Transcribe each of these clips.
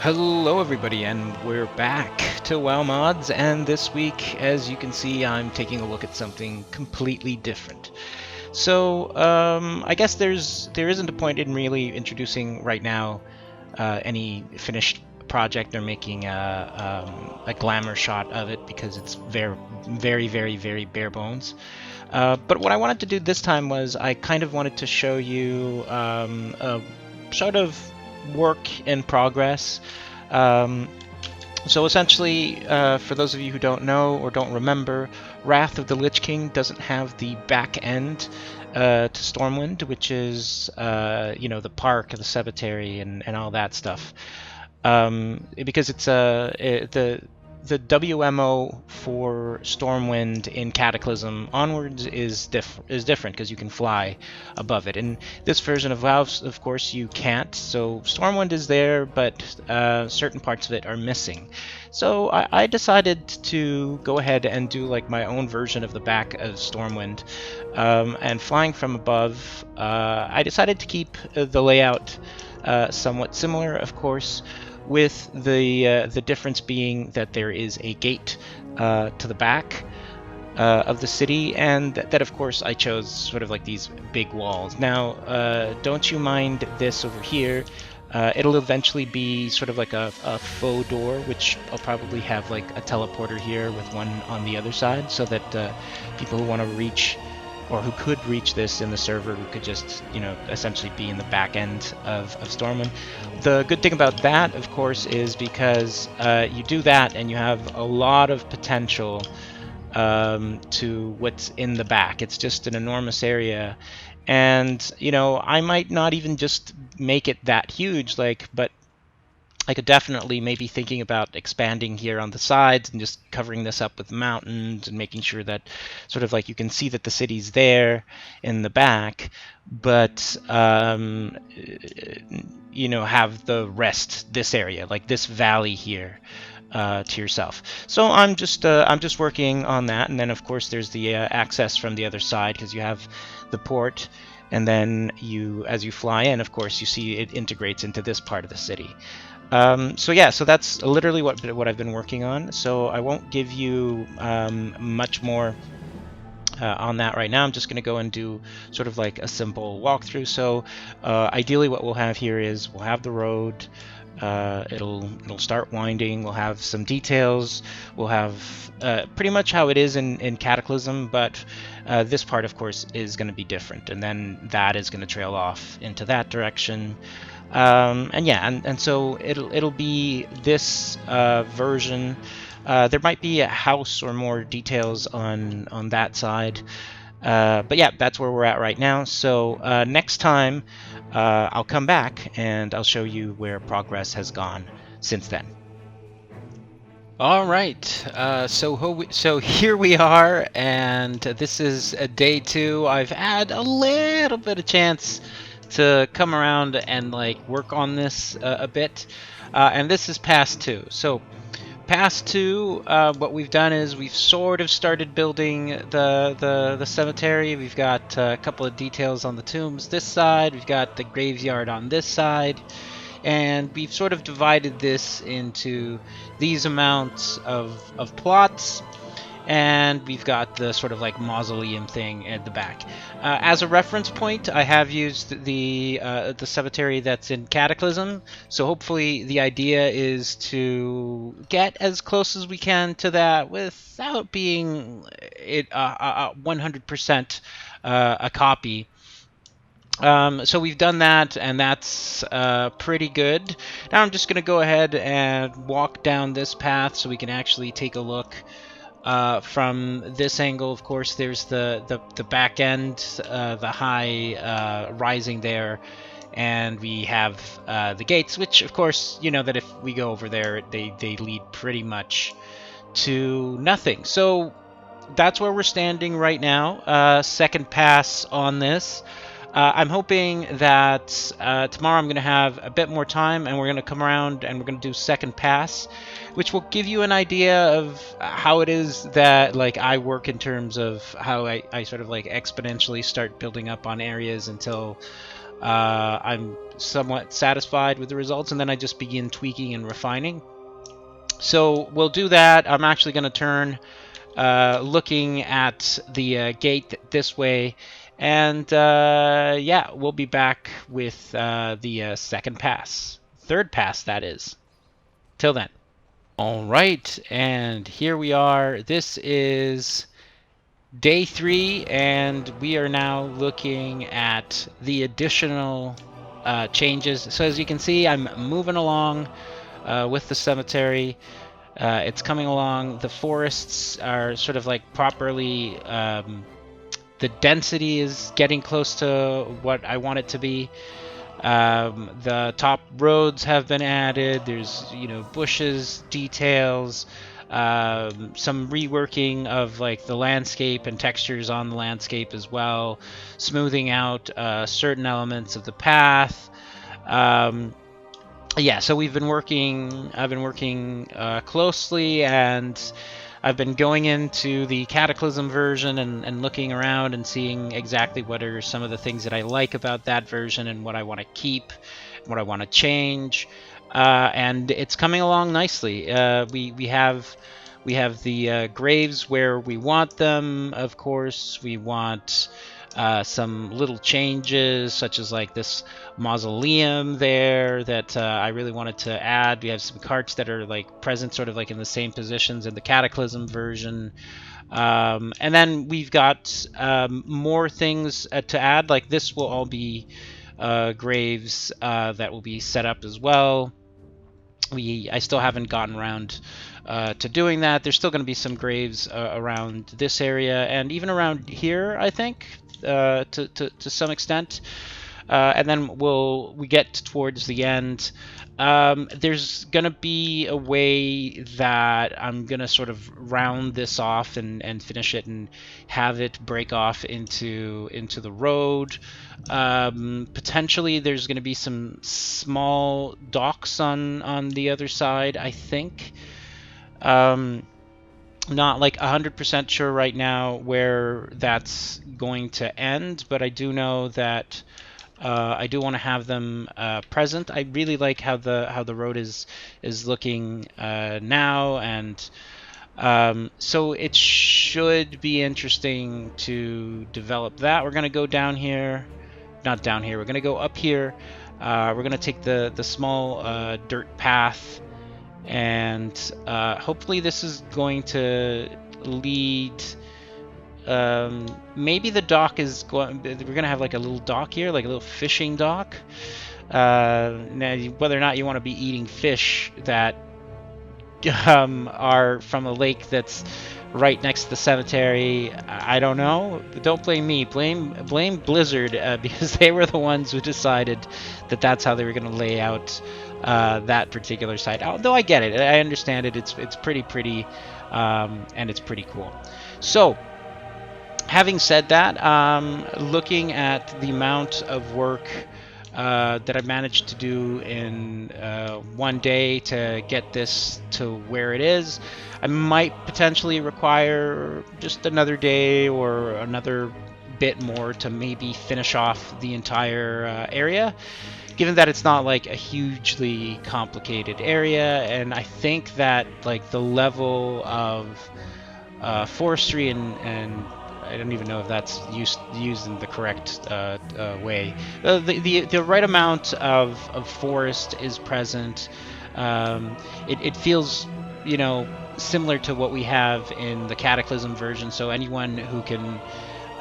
Hello everybody, and we're back to WoW Mods, and this week, as you can see, I'm taking a look at something completely different. So, I guess there isn't a point in really introducing right now any finished project or making a glamour shot of it because it's very bare bones. But what I wanted to do this time was I kind of wanted to show you a sort of work in progress. Um, so essentially, for those of you who don't know or don't remember, Wrath of the Lich King doesn't have the back end to Stormwind, which is the park, the cemetery, and all that stuff. Because the WMO for Stormwind in Cataclysm onwards is different because you can fly above it. In this version of WoW, of course, you can't. So Stormwind is there, but certain parts of it are missing. So I decided to go ahead and do like my own version of the back of Stormwind, and flying from above. I decided to keep the layout somewhat similar, of course, with the difference being that there is a gate to the back of the city, and that of course I chose sort of like these big walls. Now, don't you mind this over here? It'll eventually be sort of like a faux door, which I'll probably have like a teleporter here with one on the other side, so that people who want to reach or who could reach this in the server who could just, essentially be in the back end of Stormwind. The good thing about that, of course, is because you do that and you have a lot of potential to what's in the back. It's just an enormous area. And, I might not even just make it that huge, but I could definitely maybe thinking about expanding here on the sides and just covering this up with mountains and making sure that sort of like you can see that the city's there in the back, but have the rest, this area, like this valley here, to yourself. So I'm just working on that, and then of course there's the access from the other side because you have the port, and then as you fly in, of course, you see it integrates into this part of the city. So that's literally what I've been working on. So I won't give you much more on that right now. I'm just going to go and do sort of like a simple walkthrough. So ideally what we'll have here is we'll have the road. It'll start winding. We'll have some details. We'll have pretty much how it is in Cataclysm, but this part, of course, is going to be different, and then that is going to trail off into that direction. And so it'll be this version. There might be a house or more details on that side. But yeah, that's where we're at right now. So next time, I'll come back and I'll show you where progress has gone since then. All right, so here we are, and this is day 2. I've had a little bit of chance to come around and like work on this a bit, and this is pass 2. So pass 2, what we've done is we've sort of started building the cemetery. We've got a couple of details on the tombs this side. We've got the graveyard on this side. And we've sort of divided this into these amounts of plots, and we've got the sort of like mausoleum thing at the back. As a reference point, I have used the cemetery that's in Cataclysm, so hopefully the idea is to get as close as we can to that without being it 100% a copy. So we've done that, and that's pretty good. Now I'm just going to go ahead and walk down this path so we can actually take a look from this angle. Of course, there's the back end, the high rising there, and we have the gates, which of course, that if we go over there, they lead pretty much to nothing. So that's where we're standing right now. Second pass on this. I'm hoping that tomorrow I'm going to have a bit more time, and we're going to come around and we're going to do second pass, which will give you an idea of how it is that like I work in terms of how I sort of like exponentially start building up on areas until I'm somewhat satisfied with the results, and then I just begin tweaking and refining. So we'll do that. I'm actually going to turn looking at the gate this way, and yeah, we'll be back with the second pass. Third pass, that is. Till then. All right, and here we are. This is day 3, and we are now looking at the additional changes. So as you can see, I'm moving along with the cemetery. It's coming along. The forests are sort of like properly. The density is getting close to what I want it to be. The top roads have been added. There's, bushes, details, some reworking of like the landscape and textures on the landscape as well, smoothing out certain elements of the path. Yeah, so I've been working closely, and I've been going into the Cataclysm version and looking around and seeing exactly what are some of the things that I like about that version and what I want to keep, what I want to change, and it's coming along nicely. We have the graves where we want them. Of course, we want some little changes, such as like this mausoleum there that I really wanted to add. We have some carts that are like present sort of like in the same positions in the Cataclysm version. And then we've got more things to add, like this will all be graves that will be set up as well. I still haven't gotten around to doing that. There's still going to be some graves around this area and even around here, I think, to some extent. And then we get towards the end. There's gonna be a way that I'm gonna sort of round this off and finish it and have it break off into the road. Potentially there's gonna be some small docks on the other side, I think. Not like 100% sure right now where that's going to end, but I do know that I do want to have them present. I really like how the road is looking now, and so it should be interesting to develop that. We're gonna go down here, not down here. We're gonna go up here. We're gonna take the small dirt path, and hopefully this is going to lead. Maybe the dock is going. We're gonna have like a little dock here, like a little fishing dock. Now, whether or not you want to be eating fish that are from a lake that's right next to the cemetery, I don't know. Don't blame me. Blame Blizzard because they were the ones who decided that that's how they were gonna lay out that particular site. Although I get it, I understand it. It's pretty, and it's pretty cool. So. Having said that, looking at the amount of work that I managed to do in one day to get this to where it is, I might potentially require just another day or another bit more to maybe finish off the entire area, given that it's not like a hugely complicated area. And I think that like the level of forestry and I don't even know if that's used in the correct way. The right amount of forest is present. It feels, similar to what we have in the Cataclysm version. So anyone who can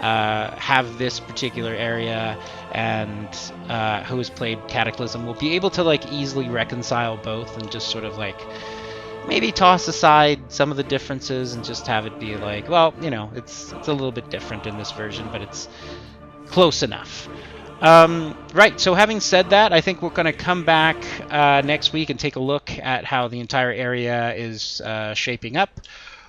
have this particular area and who has played Cataclysm will be able to like easily reconcile both and just sort of like maybe toss aside some of the differences and just have it be like, well, it's a little bit different in this version, but it's close enough. Right, so having said that, I think we're going to come back next week and take a look at how the entire area is shaping up.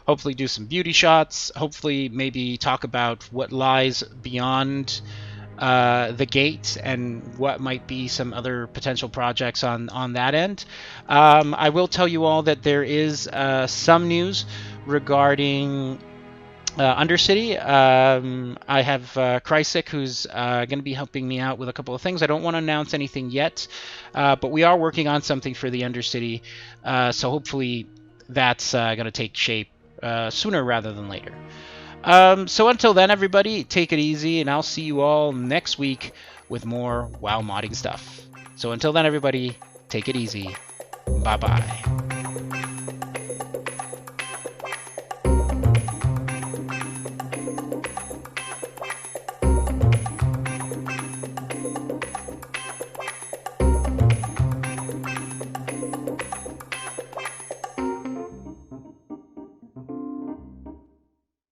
Hopefully do some beauty shots. Hopefully maybe talk about what lies beyond the gate and what might be some other potential projects on that end. I will tell you all that there is some news regarding Undercity, I have Krysik, who's going to be helping me out with a couple of things. I don't want to announce anything yet, but we are working on something for the Undercity, so hopefully that's going to take shape sooner rather than later. So until then, everybody, take it easy, and I'll see you all next week with more WoW modding stuff. So until then, everybody, take it easy. Bye-bye.